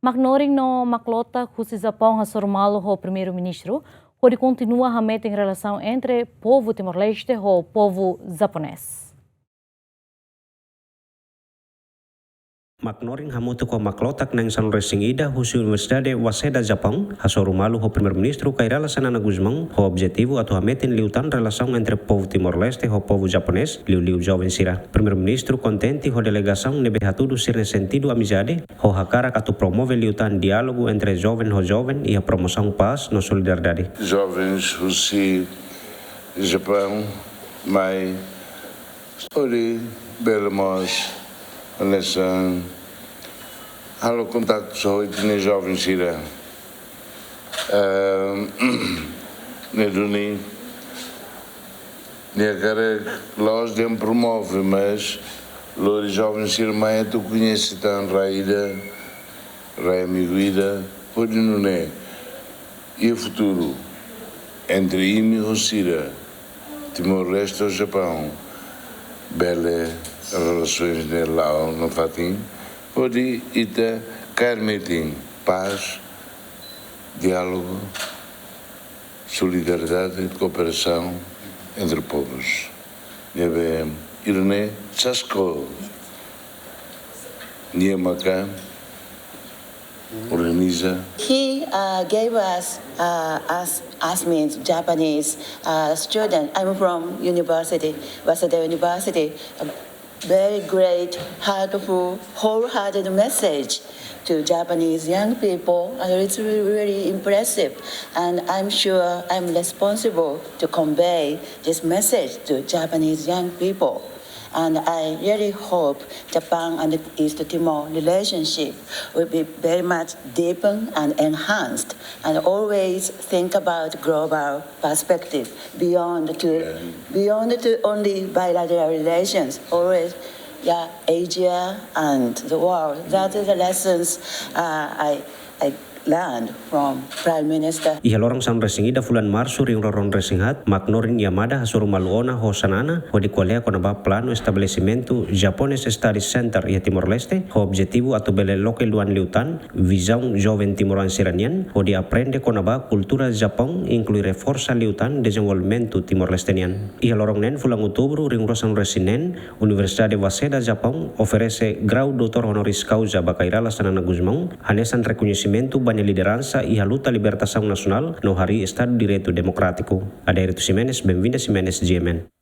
Maknorin no Maklotak, husi Japaun hasoru Malu ho Primeiru-Ministru, hodi Kontinua Hametin Relasaun entre Povu Timor-Leste ho Povu Japonês. Maknorin hamutu ko Maklotak nang San Resingida husi Universidade Waseda Japaun hasoru Malu ho Primeiro-Ministru kay relasan na Guzmão ho objetivo ato hametin liutan relasaun entre Povu Timor-Leste ho Povu Japonês liu jovem sira. Primeiro-Ministru contente ho delegação nebe hatudu sirne sentido amizade ho hakara atu promove liutan diálogo entre jovem ho jovem e a promoção paz no solidariedade. Jovens husi Japão, mai hodi belemos nessa halo contato só com jovens sira neduni ne cara los dem promove mas los jovens sira mais tu conhece tão raída amiguida pode não é e o futuro entre imi e sira Timor-Leste ou Japão bela relações de lá no fatim hodi ita carmetin paz diálogo solidariedade e cooperação entre povos nebe irne chasko niemaka organiza. He gave us me, Japanese student. I'm from university, Waseda University. A very great, heartful, wholehearted message to Japanese young people, and it's really impressive. And I'm sure I'm responsible to convey this message to Japanese young people. And I really hope Japan and East Timor relationship will be very much deepened and enhanced, and always think about global perspective beyond to only bilateral relations. Always, Asia and the world. That is the lessons I learned from Prime Minister. Iha lorong San Resingida fulan Marsu ring roron resinghat Maknorin Yamada hasoru Maluona ho sanana ho di kualea kona ba plano estabelecimento Japones Studies Center iha Timor-Leste ho objetivo ato bele local luan liutan visão jovem timoran siranian ho di aprende kona ba kultura Japão inclui reforça liutan desenvolvimento Timor-Lestenian. Iha lorong nen fulan Outubro ring rosan resinen Universidade Waseda Japão oferece grau doutor honoris causa bakairala sanana Guzmão hanesan reconhecimento banha liderança e a luta libertação nacional no Hari Estado de Direito Democrático. Adérito Ximenes, bem-vinda Ximenes GMN.